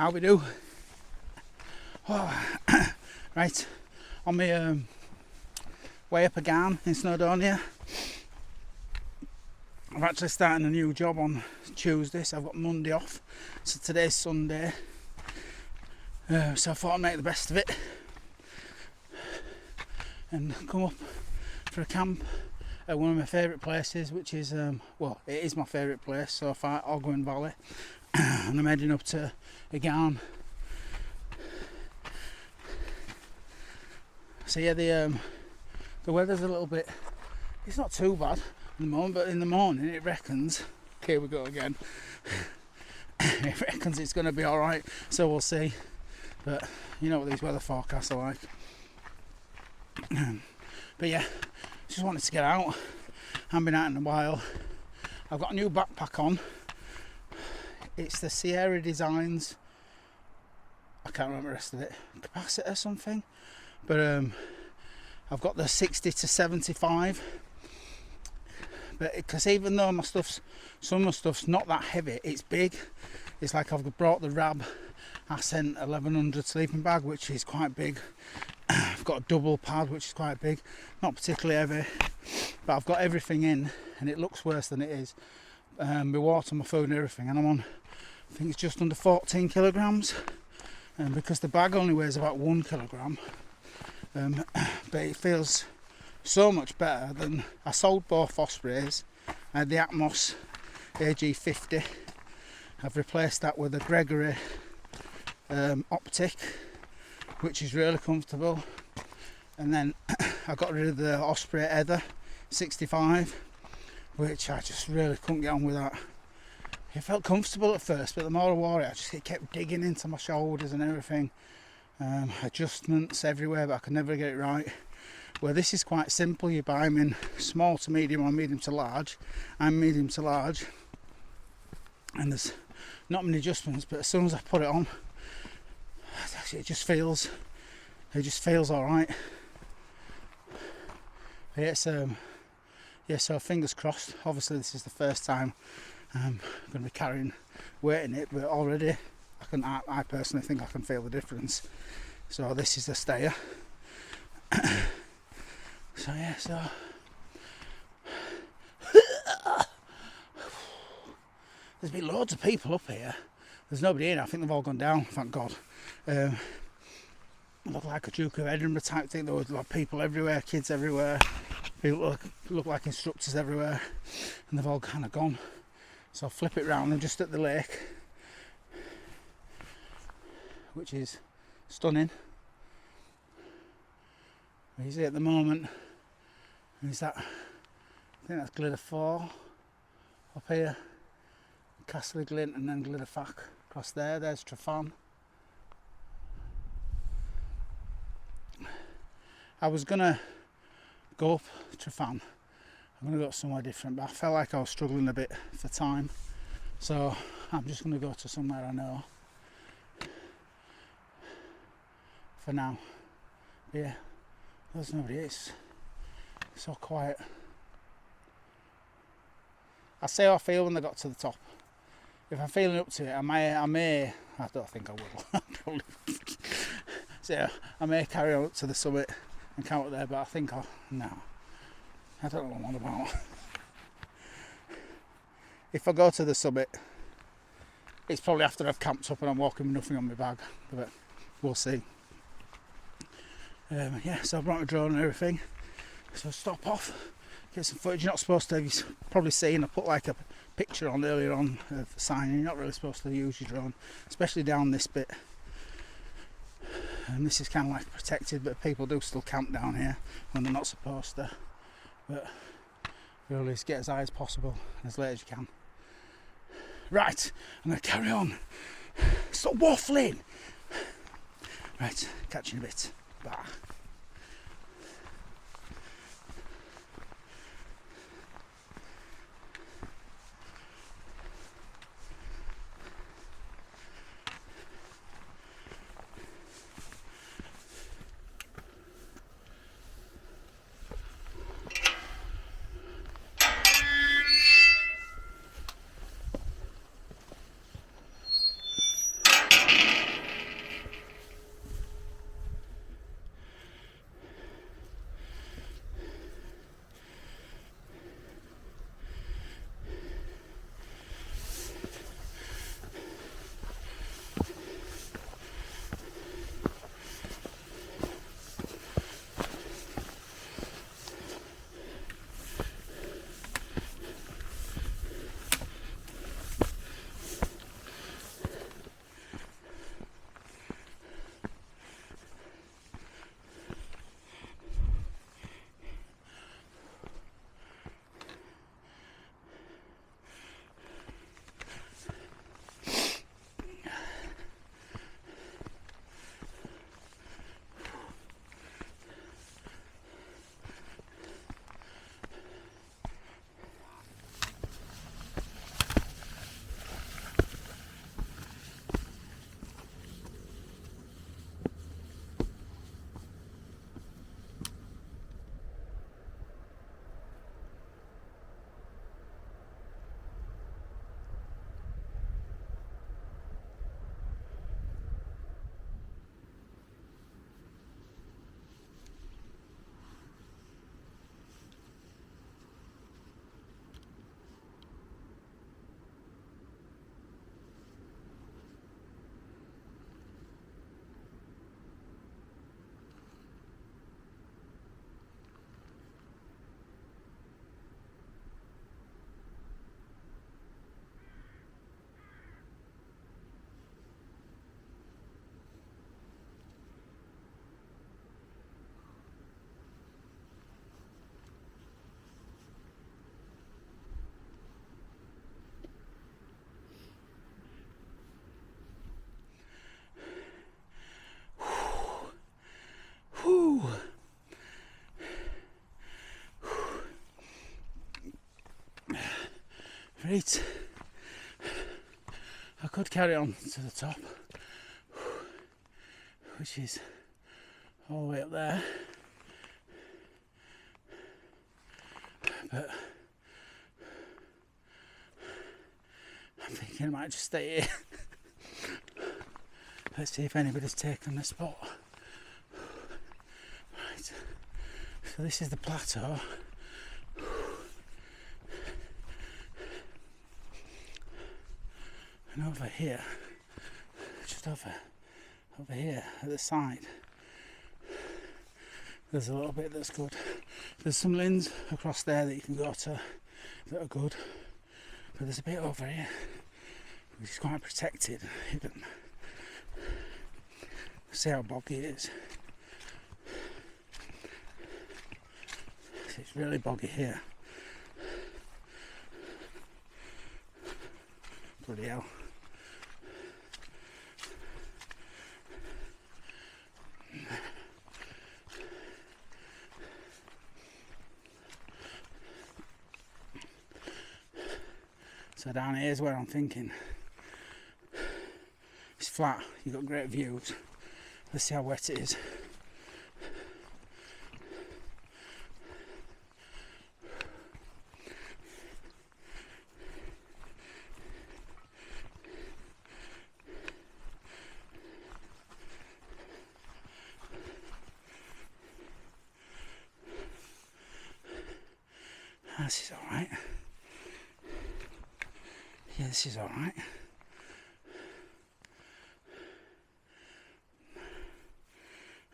How we do? Oh, right, on my way up again in Snowdonia. I'm actually starting a new job on Tuesday, so I've got Monday off. So today's Sunday, so I thought I'd make the best of it and come up for a camp at one of my favourite places, which is, well, it is my favourite place so far, Ogwen Valley. And I'm heading up to Again. So yeah, the weather's a little bit, it's not too bad in the moment, but in the morning it reckons, here we go again, it reckons it's going to be alright, so we'll see. But you know what these weather forecasts are like. But yeah, just wanted to get out. I haven't been out in a while. I've got a new backpack on. It's the Sierra Designs, I can't remember the rest of it, capacitor something, but I've got the 60 to 75. But because even though some of my stuff's not that heavy, it's big. It's like I've brought the Rab Ascent 1100 sleeping bag, which is quite big. I've got a double pad, which is quite big, not particularly heavy, but I've got everything in, and it looks worse than it is. My water, my food and everything, and I'm on, I think it's just under 14 kilograms, and because the bag only weighs about 1 kilogram, but it feels so much better than, I sold both Ospreys. I had the Atmos AG50. I've replaced that with a Gregory Optic, which is really comfortable, and then I got rid of the Osprey Ether 65, which I just really couldn't get on with that. It felt comfortable at first, but the more I wore it, it kept digging into my shoulders and everything. Adjustments everywhere, but I could never get it right. Well, this is quite simple. You buy them in small to medium or medium to large. I'm medium to large, and there's not many adjustments, but as soon as I put it on, it just feels all right. But it's yeah, so fingers crossed. Obviously this is the first time I'm going to be carrying weight in it, but already I personally think I can feel the difference. So this is the stayer. So yeah, so there's been loads of people up here. There's nobody in. I think they've all gone down, thank God. Looked like a Duke of Edinburgh type thing. There was like people everywhere, kids everywhere. People look like instructors everywhere, and they've all kind of gone. So I'll flip it round. I'm just at the lake, which is stunning. You see at the moment, is that, I think that's Glitter 4 up here, Castle Glint, and then Glitterfack across there. There's Trafan. I was gonna go up Trafan. I'm gonna go somewhere different, but I felt like I was struggling a bit for time, so I'm just gonna go to somewhere I know for now. Yeah, there's nobody. It's so quiet. I'll see how I feel when I got to the top. If I'm feeling up to it, I may. I don't think I will. Probably. So yeah, I may carry on up to the summit and camp up there, but I think no. I don't know what I'm on about. If I go to the summit, it's probably after I've camped up and I'm walking with nothing on my bag, but we'll see. Yeah, so I brought my drone and everything. So stop off, get some footage. You're not supposed to, you've probably seen, I put like a picture on earlier on of the sign. You're not really supposed to use your drone, especially down this bit. And this is kind of like protected, but people do still camp down here when they're not supposed to. But really, just get as high as possible and as late as you can. Right, I'm going to carry on. Stop waffling. Right, catch you in a bit. Bye. Right, I could carry on to the top, which is all the way up there, but I'm thinking I might just stay here. Let's see if anybody's taken the spot. Right, so this is the plateau. And over here, just over here at the side, there's a little bit that's good. There's some linns across there that you can go to that are good, but there's a bit over here which is quite protected and hidden. See how boggy it is. It's really boggy here. Bloody hell. So down here is where I'm thinking. It's flat, you've got great views. Let's see how wet it is. This is alright. Yeah, this is alright.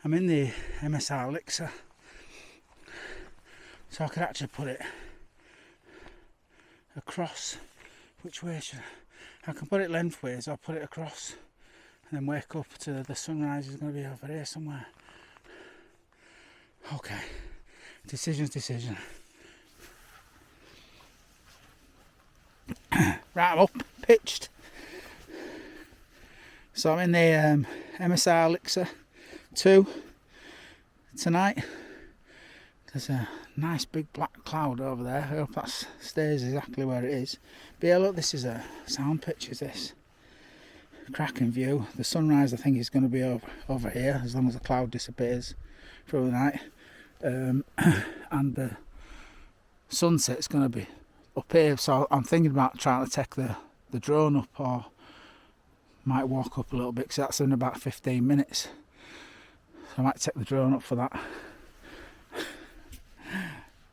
I'm in the MSR elixr, so I could actually put it across. Which way should I can put it lengthways or put it across and then wake up to the sunrise is going to be over here somewhere. Okay, decision. Right, I'm up, pitched. So I'm in the MSR elixr 2 tonight. There's a nice big black cloud over there. I hope that stays exactly where it is. But yeah, look, this is a sound pitch, is this. Cracking view. The sunrise I think is going to be over here as long as the cloud disappears through the night. And the sunset's going to be up here, so I'm thinking about trying to take the drone up, or might walk up a little bit because that's in about 15 minutes. So I might take the drone up for that.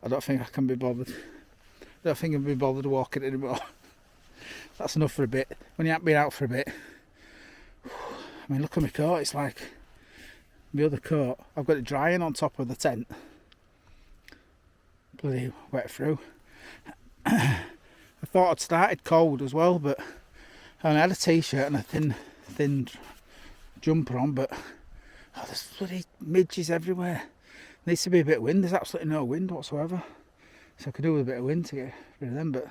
I don't think I can be bothered. I don't think I'll be bothered walking anymore. That's enough for a bit. When you haven't been out for a bit. I mean, look at my coat. It's like my other coat. I've got it drying on top of the tent. Bloody wet through. I thought I'd started cold as well, but I had a t-shirt and a thin jumper on, but there's bloody midges everywhere. Needs to be a bit of wind. There's absolutely no wind whatsoever, so I could do with a bit of wind to get rid of them. But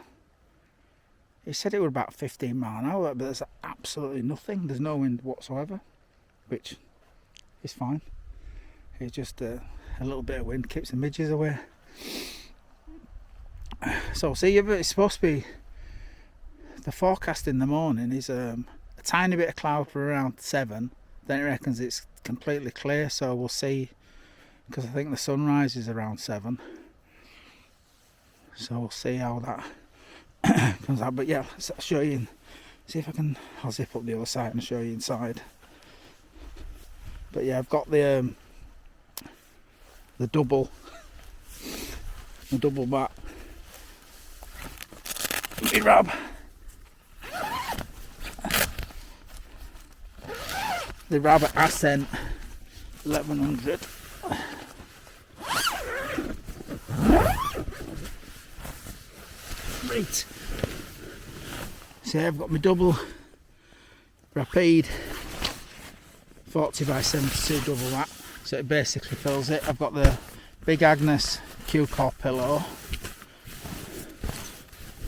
he said it was about 15 miles an hour, but there's absolutely nothing. There's no wind whatsoever, which is fine. It's just a little bit of wind keeps the midges away. So see, it's supposed to be, the forecast in the morning is a tiny bit of cloud for around 7, then it reckons it's completely clear, so we'll see, because I think the sunrise is around 7, so we'll see how that comes out. But yeah, let's show you, see if I'll zip up the other side and show you inside. But yeah, I've got the double bat. Hey, Rob. The Rabbit Ascent 1100. Right. So I've got my double rapide 40 by 72 double that. So it basically fills it. I've got the big Agnes Q-core pillow.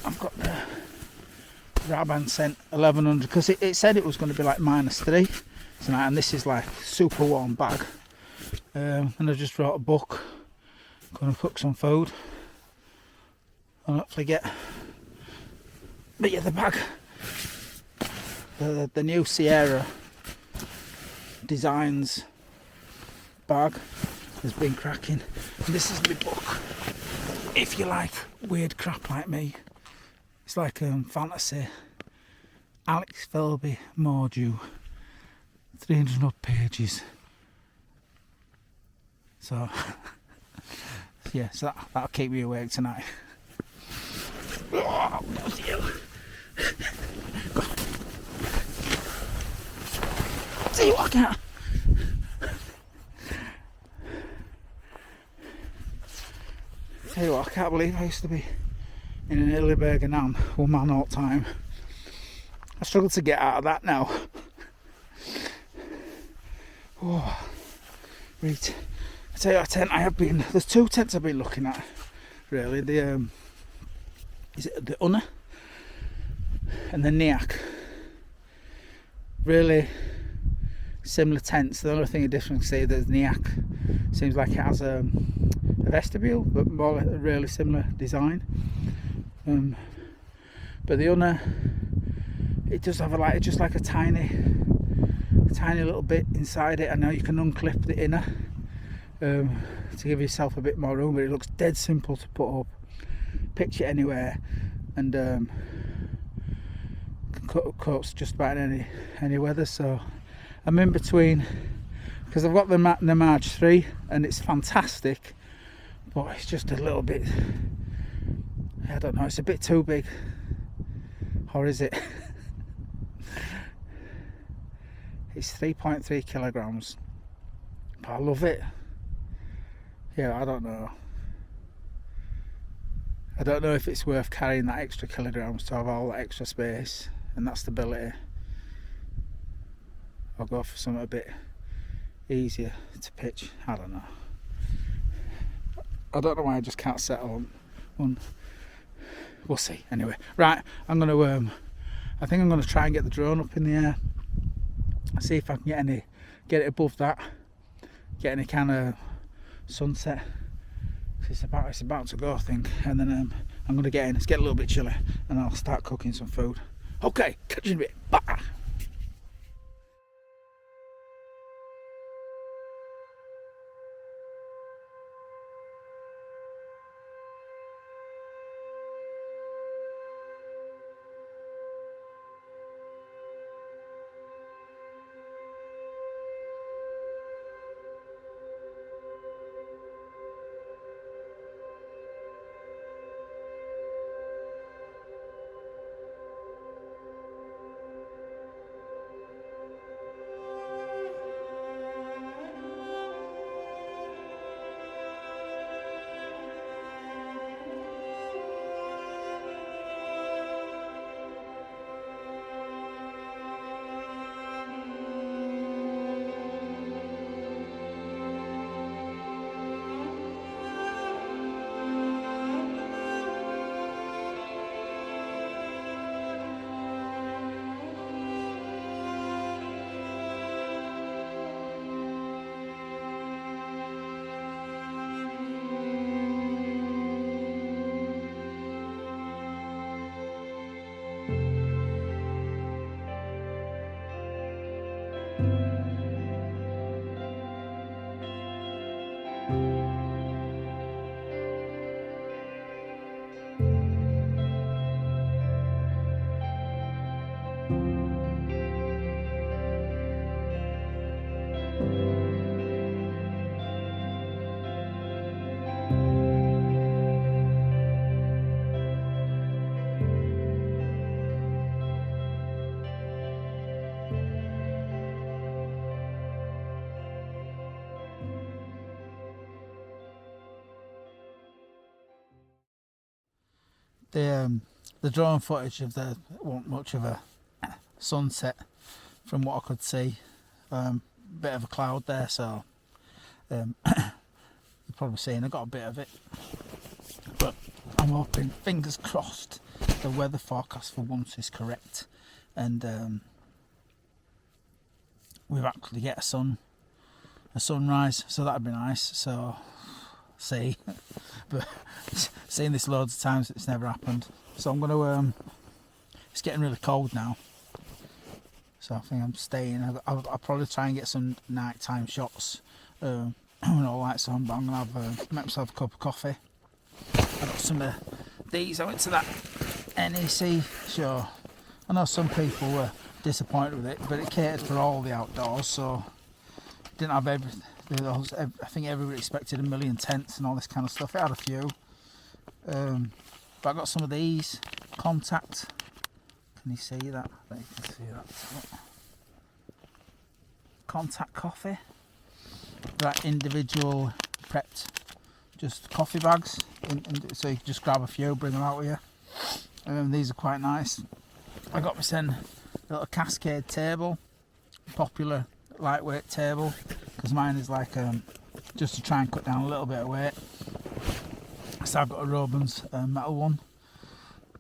I've got the ascent 1100 because it said it was going to be like -3 tonight, and this is like super warm bag. And I just wrote a book. Going to cook some food and hopefully get But yeah, the bag, the new Sierra Designs bag has been cracking. And this is my book. If you like weird crap like me, it's like fantasy. Alex Philby, Mordew, 300 odd pages. So yeah, so that'll keep me awake tonight. Oh, you. See what I can. Tell you what, I can't believe I used to be in an Illiberg and Ann, one man all the time. I struggle to get out of that now. Oh, right. I tell you what tent I have been. There's two tents I've been looking at. Really, the is it the Unna and the Niak. Really similar tents. The only thing different is that the Niak seems like it has a vestibule, but more a really similar design. But the Unna, it does have just like a tiny little bit inside it. I know you can unclip the inner to give yourself a bit more room, but it looks dead simple to put up. Pitch it anywhere, and can cut up coats just about any weather. So I'm in between, because I've got the March 3 and it's fantastic, but it's just a little bit, I don't know, it's a bit too big, or is it? It's 3.3 kilograms, but I love it. Yeah, I don't know if it's worth carrying that extra kilograms to have all that extra space and that stability. I'll go for something a bit easier to pitch. I don't know. I don't know why I just can't settle on one. We'll see. Anyway, right. I think I'm gonna try and get the drone up in the air. See if I can get it above that. Get any kind of sunset. It's about to go, I think. And then I'm gonna get in. It's getting a little bit chilly, and I'll start cooking some food. Okay, catch you in a bit. Bye. The drone footage of wasn't much of a sunset from what I could see. Bit of a cloud there, so you're probably seeing I got a bit of it, but I'm hoping, fingers crossed, the weather forecast for once is correct, and we've actually get a sunrise, so that'd be nice. So see, but seen this loads of times, it's never happened. So I'm going to It's getting really cold now, so I think I'm staying. I'll probably try and get some nighttime shots when all lights on, but I'm going to have make myself a cup of coffee. I got some of these. I went to that NEC show. I know some people were disappointed with it, but it catered for all the outdoors, so didn't have everything. I think everybody expected 1 million tents and all this kind of stuff. It had a few, but I got some of these contact. Can you see that? I think you can see that. Contact coffee. That individual prepped, just coffee bags. So you can just grab a few, bring them out with you. These are quite nice. I got myself a little Cascade table, popular lightweight table, because mine is like just to try and cut down a little bit of weight. So I've got a Robins metal one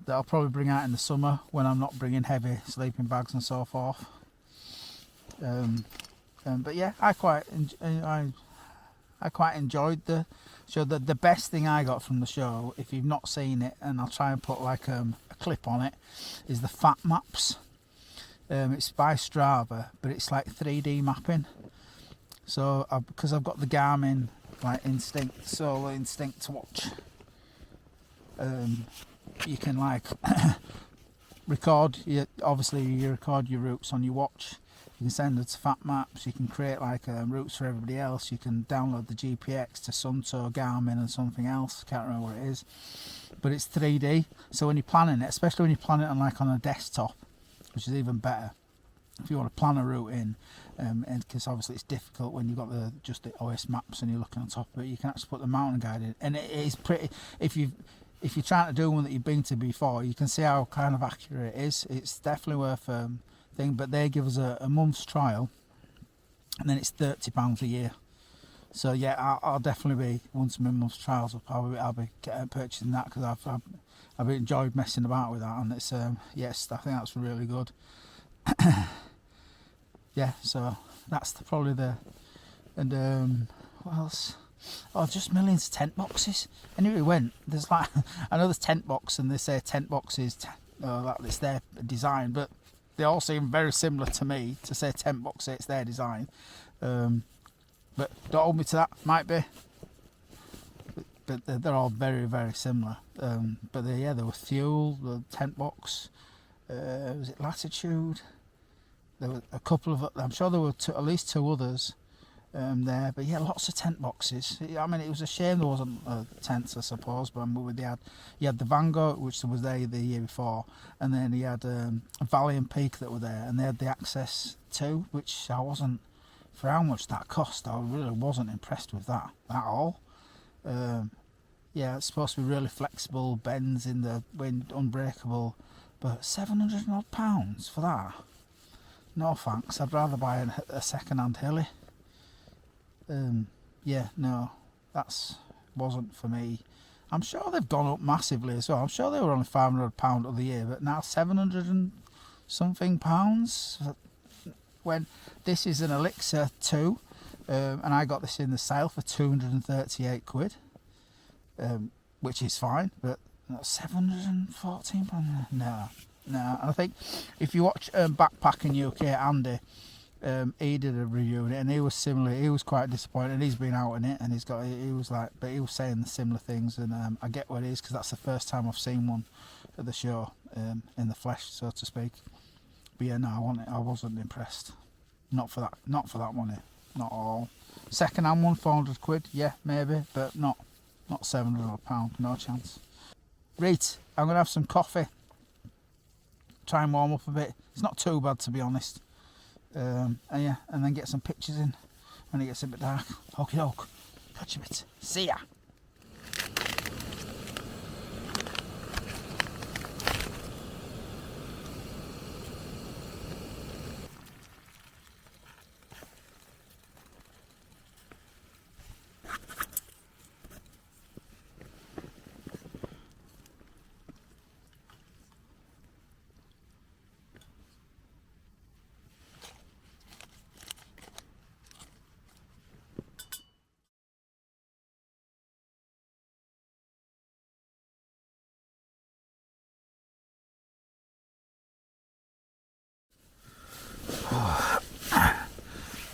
that I'll probably bring out in the summer when I'm not bringing heavy sleeping bags and so forth. But yeah, I quite enjoyed the show. The best thing I got from the show, if you've not seen it, and I'll try and put like a clip on it, is the fat maps. It's by Strava, but it's like 3D mapping. So because I've got the Garmin like Solar Instinct watch, you can like record obviously you record your routes on your watch. You can send it to fat maps. You can create like routes for everybody else. You can download the GPX to Sunto, Garmin and something else. Can't remember what it is, but it's 3D. So when you're planning it, especially when you plan it on a desktop, which is even better if you want to plan a route in, and because obviously it's difficult when you've got just the OS maps and you're looking on top of it. You can actually put the mountain guide in, and it is pretty. If you're trying to do one that you've been to before, you can see how kind of accurate it is. It's definitely worth thing. But they give us a month's trial, and then it's £30 a year. So yeah, I'll definitely be, once my month's trials up, I'll be purchasing that, because I've enjoyed messing about with that, and it's yes, I think that's really good. Yeah, so that's probably and what else? Oh, just millions of tent boxes. Anyway, we went. There's like I know there's tent box, and they say tent boxes, like it's their design, but they all seem very similar to me. To say tent box, it's their design. But don't hold me to that. Might be. But they're all very, very similar. But there was fuel, the tent box. Was it Latitude? There were a couple of. I'm sure there were at least 2 others there. But yeah, lots of tent boxes. I mean, it was a shame there wasn't tents, I suppose. But you had the Vanguard, which was there the year before, and then you had Valley and Peak that were there, and they had the Access 2, which I wasn't. For how much that cost, I really wasn't impressed with that at all. Yeah, it's supposed to be really flexible, bends in the wind, unbreakable, but £700 odd for that? No thanks, I'd rather buy a second-hand Hilly. Yeah, no, that wasn't for me. I'm sure they've gone up massively as well. I'm sure they were only £500 of the year, but now 700 and something pounds. When this is an Elixir 2, and I got this in the sale for 238 quid, which is fine, but £714, no. And I think if you watch Backpacking UK, Andy, he did a review of it, and he was similar. He was quite disappointed. He's been out in it, and he was saying the similar things, and I get what it is, because that's the first time I've seen one at the show in the flesh, so to speak. But yeah, no, I wasn't impressed. Not for that money, not at all. Second hand one, 400 quid, yeah, maybe, but not £700, no chance. Right, I'm gonna have some coffee. Try and warm up a bit. It's not too bad, to be honest. And then get some pictures in when it gets a bit dark. Okie doke. Catch you a bit. See ya.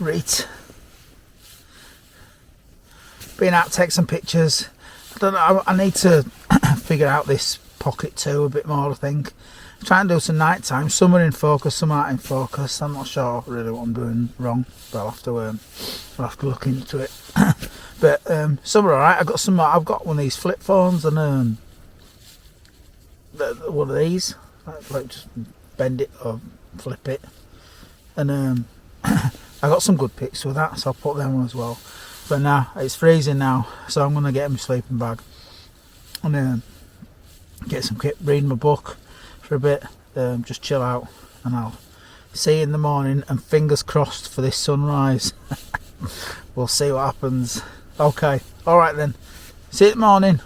Right. Been out to take some pictures. I don't know, I need to figure out this pocket too a bit more, I think. Try and do some night time. Some are in focus, some aren't in focus. I'm not sure really what I'm doing wrong, but I'll have to look into it. But some are alright. I've got one of these flip phones and one of these. Like just bend it or flip it. And I got some good pics with that, so I'll put them on as well. But now it's freezing now, so I'm gonna get my sleeping bag and get some kit, read my book for a bit, just chill out, and I'll see you in the morning. And fingers crossed for this sunrise. We'll see what happens. Okay, all right then. See you in the morning.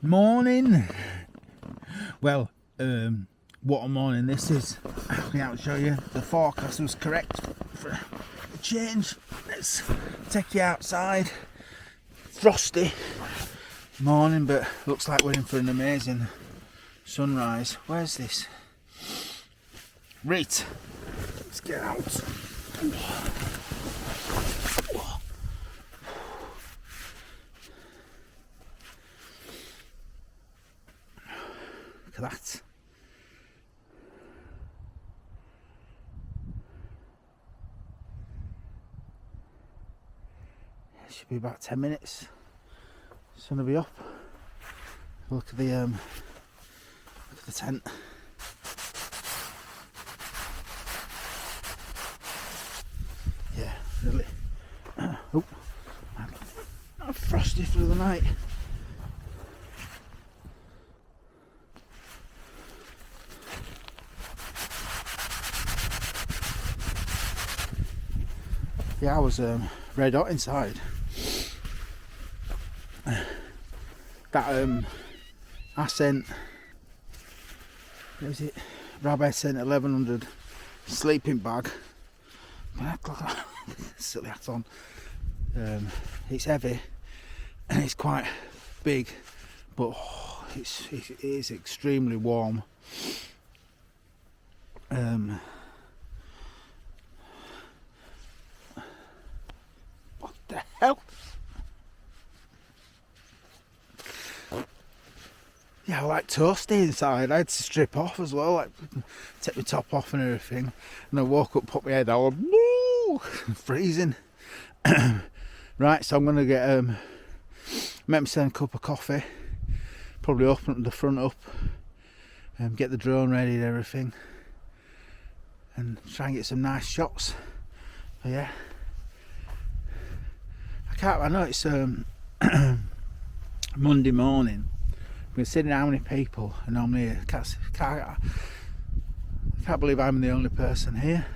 Morning. Well, what a morning this is. I'll show you. The forecast was correct for a change. Let's take you outside. Frosty morning, but looks like we're in for an amazing sunrise. Where's this? Right, let's get out. Look at that. Should be about 10 minutes. Sun will be up. Look at the tent. Yeah, really. Oh, I'm frosty through the night. Yeah, I was red hot inside. That ascent, what is it? Rapide ascent 1100 sleeping bag. Silly hat on. It's heavy and it's quite big, but it is extremely warm. What the hell? Yeah, I like toasty inside. I had to strip off as well, like take my top off and everything. And I woke up, put my head out, woo, freezing. Right, so I'm gonna get make myself a cup of coffee. Probably open the front up, get the drone ready and everything, and try and get some nice shots. But yeah, I know it's Monday morning. Considering how many people are normally here, I can't believe I'm the only person here.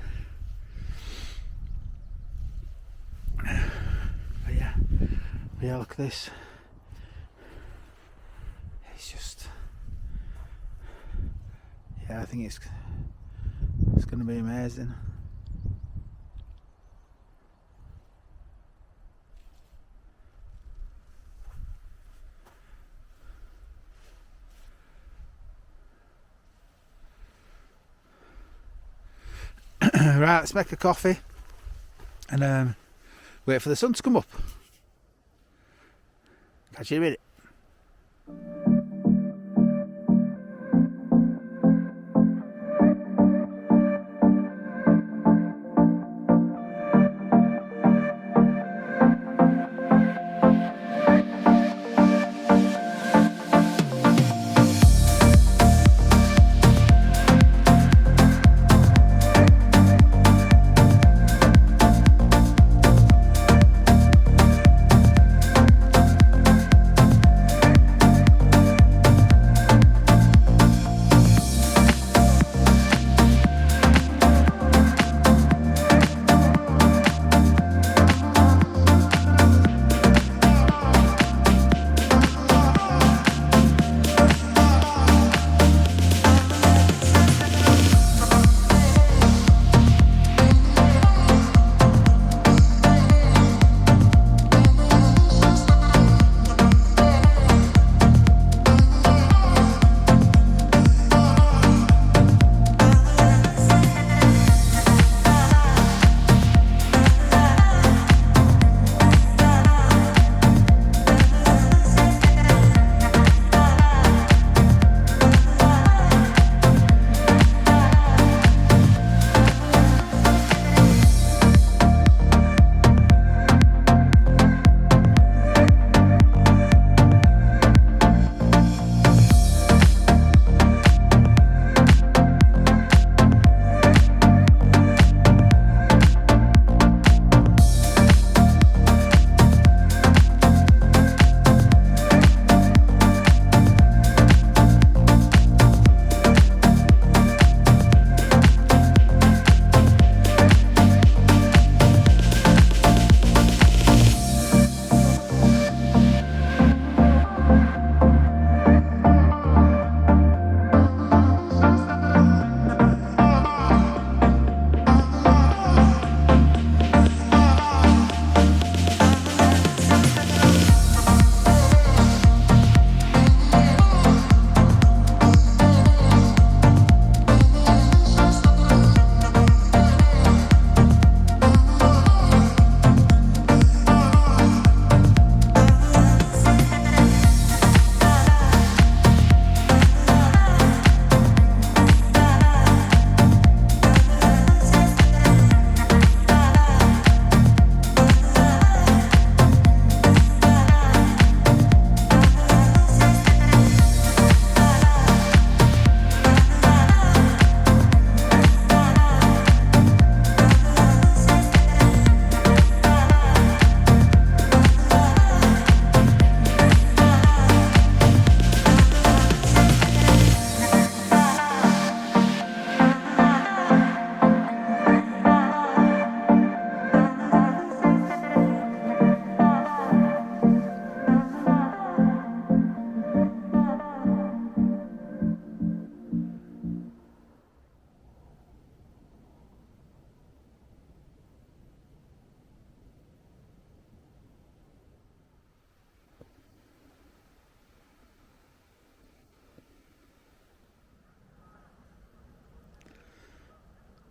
But yeah, look at this. It's just, yeah, I think it's going to be amazing. Right, let's make a coffee and wait for the sun to come up. Catch you in a minute.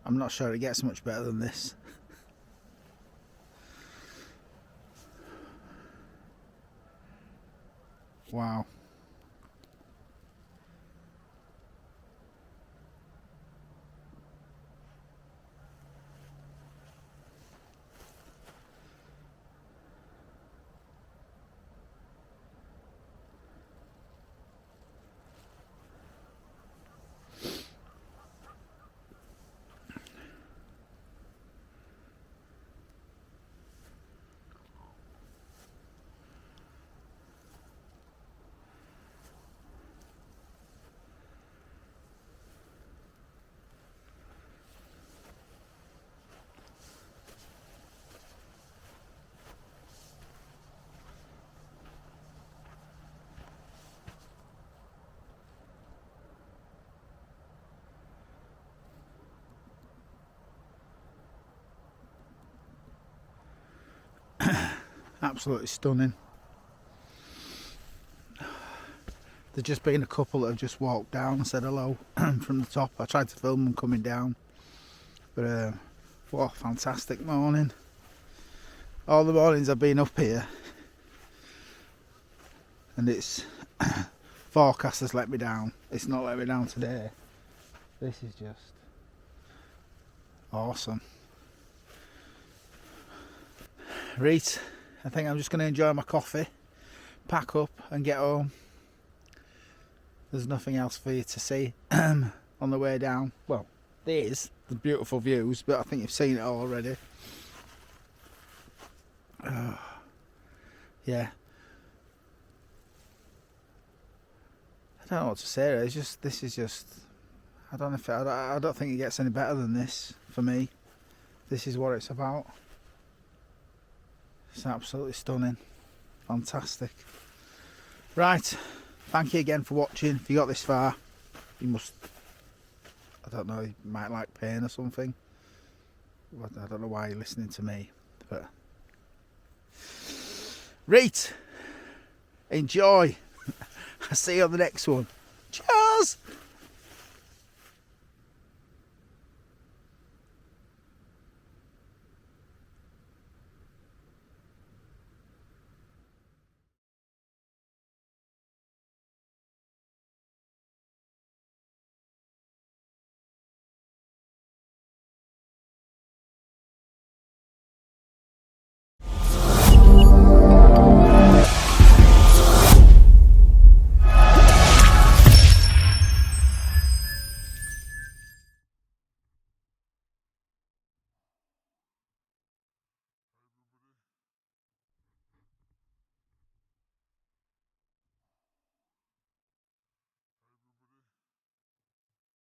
I'm not sure it gets much better than this. Wow. Absolutely stunning. There's just been a couple that have just walked down and said hello from the top. I tried to film them coming down, but what a fantastic morning. All the mornings I've been up here, and it's forecast has let me down. It's not let me down today. This is just awesome. Right, I think I'm just going to enjoy my coffee, pack up and get home. There's nothing else for you to see on the way down. Well, there's the beautiful views, but I think you've seen it all already. Yeah. I don't know what to say. It's just, this is just, I don't know if I don't think it gets any better than this for me. This is what it's about. It's absolutely stunning. Fantastic. Right. Thank you again for watching. If you got this far, you must, I don't know, you might like pain or something. I don't know why you're listening to me, but right. Enjoy. I'll see you on the next one. Cheers.